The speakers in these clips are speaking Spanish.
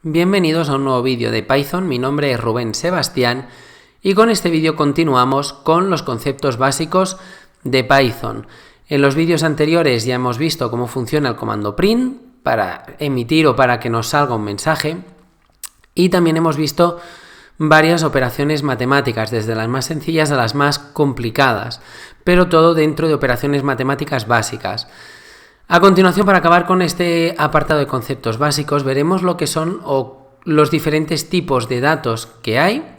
Bienvenidos a un nuevo vídeo de Python. Mi nombre es Rubén Sebastián y con este vídeo continuamos con los conceptos básicos de Python. En los vídeos anteriores ya hemos visto cómo funciona el comando print para emitir o para que nos salga un mensaje, y también hemos visto varias operaciones matemáticas, desde las más sencillas a las más complicadas, pero todo dentro de operaciones matemáticas básicas. A continuación, para acabar con este apartado de conceptos básicos, veremos lo que son los diferentes tipos de datos que hay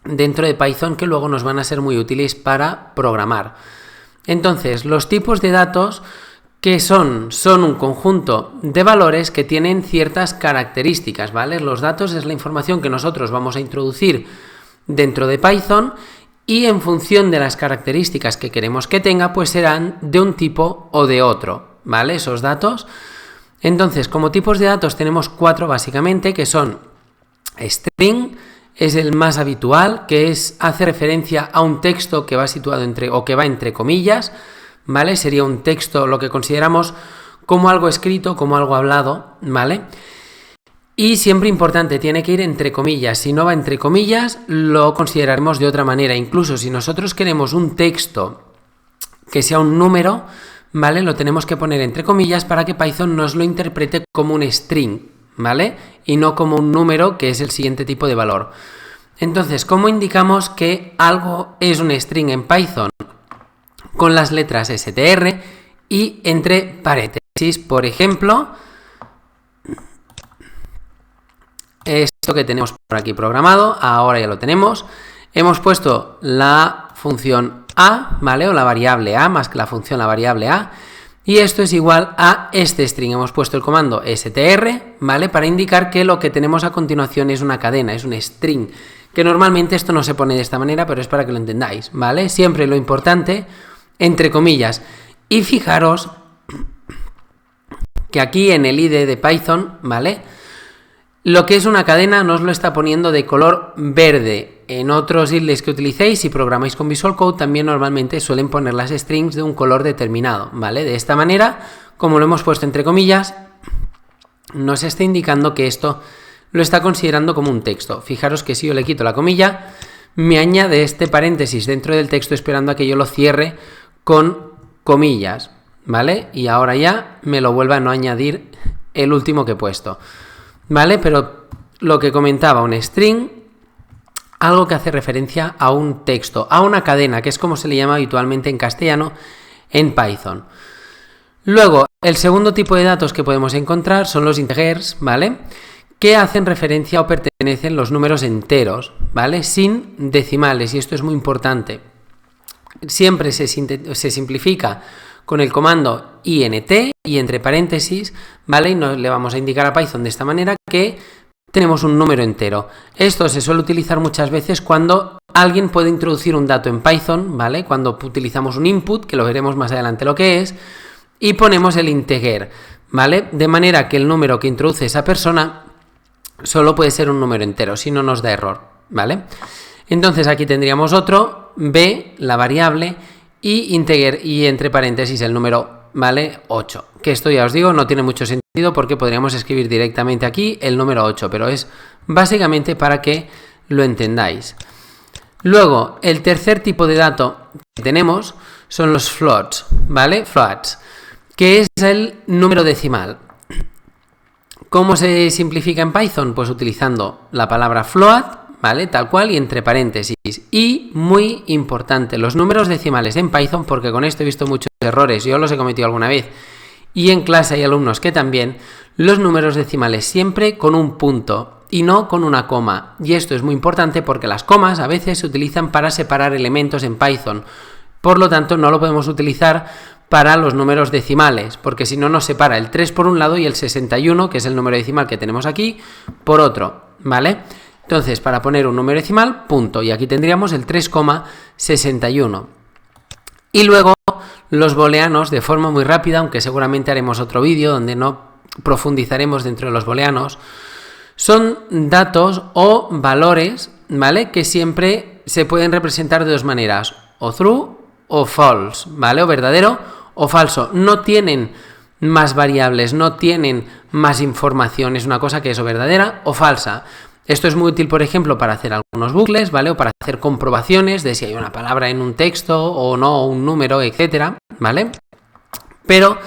dentro de Python, que luego nos van a ser muy útiles para programar. Entonces, los tipos de datos que son un conjunto de valores que tienen ciertas características, ¿vale? Los datos es la información que nosotros vamos a introducir dentro de Python, y en función de las características que queremos que tenga, pues serán de un tipo o de otro, ¿vale? Esos datos. Entonces, como tipos de datos tenemos 4 básicamente, que son string, es el más habitual, que hace referencia a un texto que va situado que va entre comillas, ¿vale? Sería un texto, lo que consideramos como algo escrito, como algo hablado, ¿vale? Y siempre importante, tiene que ir entre comillas. Si no va entre comillas, lo consideraremos de otra manera. Incluso si nosotros queremos un texto que sea un número, ¿vale? Lo tenemos que poner entre comillas para que Python nos lo interprete como un string, ¿vale? Y no como un número, que es el siguiente tipo de valor. Entonces, ¿cómo indicamos que algo es un string en Python? Con las letras str y entre paréntesis. Por ejemplo, esto que tenemos por aquí programado, ahora ya lo tenemos. Hemos puesto la función a, ¿vale? O la variable a, más que la función, la variable a. Y esto es igual a este string. Hemos puesto el comando str, ¿vale? Para indicar que lo que tenemos a continuación es una cadena, es un string. Que normalmente esto no se pone de esta manera, pero es para que lo entendáis, ¿vale? Siempre lo importante, entre comillas. Y fijaros que aquí en el IDE de Python, ¿vale? Lo que es una cadena nos lo está poniendo de color verde. En otros IDEs que utilicéis, si programáis con Visual Code, también normalmente suelen poner las strings de un color determinado, ¿vale? De esta manera, como lo hemos puesto entre comillas, nos está indicando que esto lo está considerando como un texto. Fijaros que si yo le quito la comilla, me añade este paréntesis dentro del texto esperando a que yo lo cierre con comillas, ¿vale? Y ahora ya me lo vuelve a no añadir el último que he puesto, ¿vale? Pero lo que comentaba, un string, algo que hace referencia a un texto, a una cadena, que es como se le llama habitualmente en castellano en Python. Luego, el segundo tipo de datos que podemos encontrar son los integers, ¿vale? Que hacen referencia o pertenecen los números enteros, ¿vale? Sin decimales, y esto es muy importante. Siempre se simplifica con el comando int y entre paréntesis, ¿vale? Y le vamos a indicar a Python de esta manera que tenemos un número entero. Esto se suele utilizar muchas veces cuando alguien puede introducir un dato en Python, ¿vale? Cuando utilizamos un input, que lo veremos más adelante lo que es, y ponemos el integer, ¿vale? De manera que el número que introduce esa persona solo puede ser un número entero, si no nos da error, ¿vale? Entonces aquí tendríamos otro, b, la variable, y integer, y entre paréntesis el número, ¿vale? 8. Que esto ya os digo, no tiene mucho sentido porque podríamos escribir directamente aquí el número 8, pero es básicamente para que lo entendáis. Luego, el tercer tipo de dato que tenemos son los floats, ¿vale? Floats, que es el número decimal. ¿Cómo se simplifica en Python? Pues utilizando la palabra float, ¿vale? Tal cual y entre paréntesis. Y muy importante, los números decimales en Python, porque con esto he visto muchos errores, yo los he cometido alguna vez, y en clase hay alumnos que también, los números decimales siempre con un punto y no con una coma. Y esto es muy importante porque las comas a veces se utilizan para separar elementos en Python. Por lo tanto, no lo podemos utilizar para los números decimales, porque si no nos separa el 3 por un lado y el 61, que es el número decimal que tenemos aquí, por otro, ¿vale? Entonces, para poner un número decimal, punto, y aquí tendríamos el 3,61. Y luego los booleanos, de forma muy rápida, aunque seguramente haremos otro vídeo donde no profundizaremos dentro de los booleanos, son datos o valores, ¿vale? Que siempre se pueden representar de dos maneras, o true o false, ¿vale? O verdadero o falso. No tienen más variables, no tienen más información, es una cosa que es o verdadera o falsa. Esto es muy útil, por ejemplo, para hacer algunos bucles, ¿vale? O para hacer comprobaciones de si hay una palabra en un texto o no, o un número, etcétera, ¿vale? Pero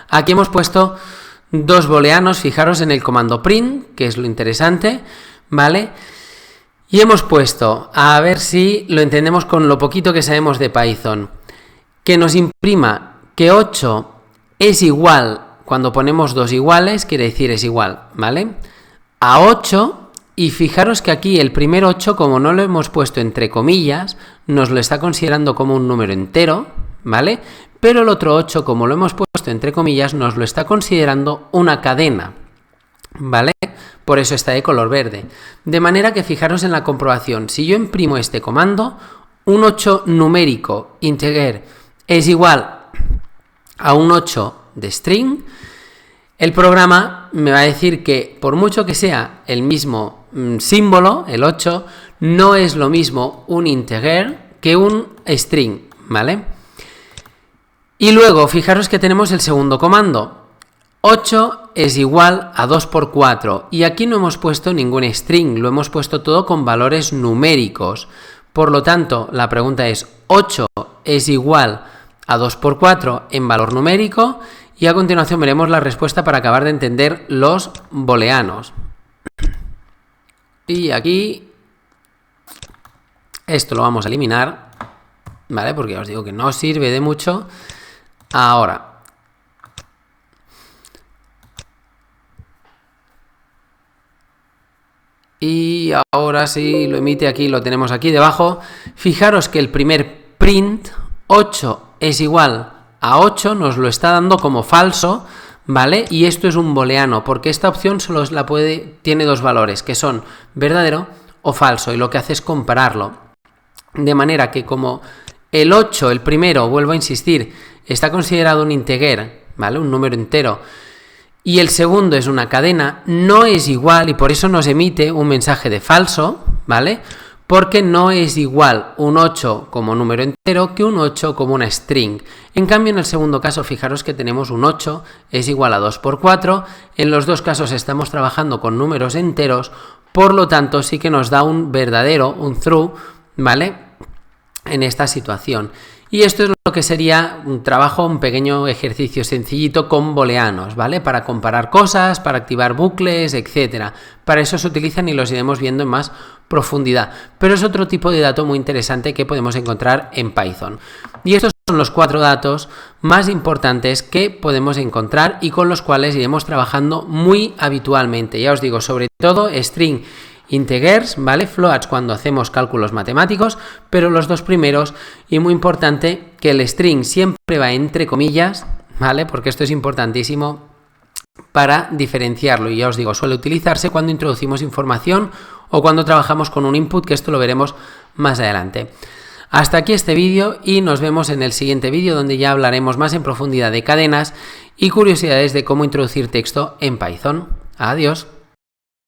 aquí hemos puesto dos booleanos, fijaros en el comando print, que es lo interesante, ¿vale? Y hemos puesto, a ver si lo entendemos con lo poquito que sabemos de Python, que nos imprima que 8 es igual, cuando ponemos dos iguales, quiere decir es igual, ¿vale? A 8, y fijaros que aquí el primer 8, como no lo hemos puesto entre comillas, nos lo está considerando como un número entero, ¿vale? Pero el otro 8, como lo hemos puesto entre comillas, nos lo está considerando una cadena, ¿vale? Por eso está de color verde. De manera que fijaros en la comprobación, si yo imprimo este comando, un 8 numérico integer es igual a un 8 de string, el programa me va a decir que por mucho que sea el mismo símbolo, el 8, no es lo mismo un integer que un string, ¿vale? Y luego, fijaros que tenemos el segundo comando. 8 es igual a 2 por 4. Y aquí no hemos puesto ningún string, lo hemos puesto todo con valores numéricos. Por lo tanto, la pregunta es, 8 es igual a 2 por 4 en valor numérico. Y a continuación veremos la respuesta para acabar de entender los booleanos. Y aquí esto lo vamos a eliminar, ¿vale? Porque os digo que no sirve de mucho. Ahora, y ahora sí lo emite aquí, lo tenemos aquí debajo. Fijaros que el primer print, 8 es igual a 8, nos lo está dando como falso, ¿vale? Y esto es un booleano, porque esta opción solo tiene dos valores, que son verdadero o falso, y lo que hace es compararlo. De manera que como el 8, el primero, vuelvo a insistir, está considerado un integer, ¿vale? Un número entero, y el segundo es una cadena, no es igual, y por eso nos emite un mensaje de falso, ¿vale? Porque no es igual un 8 como número entero que un 8 como una string. En cambio, en el segundo caso, fijaros que tenemos un 8 es igual a 2 por 4. En los dos casos estamos trabajando con números enteros, por lo tanto sí que nos da un verdadero, un true, ¿vale? En esta situación. Y esto es lo que sería un trabajo, un pequeño ejercicio sencillito con booleanos, ¿vale? Para comparar cosas, para activar bucles, etcétera. Para eso se utilizan y los iremos viendo en más profundidad. Pero es otro tipo de dato muy interesante que podemos encontrar en Python. Y estos son los 4 datos más importantes que podemos encontrar y con los cuales iremos trabajando muy habitualmente. Ya os digo, sobre todo string, integers, ¿vale? Floats cuando hacemos cálculos matemáticos, pero los dos primeros, y muy importante, que el string siempre va entre comillas, ¿vale? Porque esto es importantísimo para diferenciarlo, y ya os digo, suele utilizarse cuando introducimos información o cuando trabajamos con un input, que esto lo veremos más adelante. Hasta aquí este vídeo y nos vemos en el siguiente vídeo, donde ya hablaremos más en profundidad de cadenas y curiosidades de cómo introducir texto en Python. Adiós.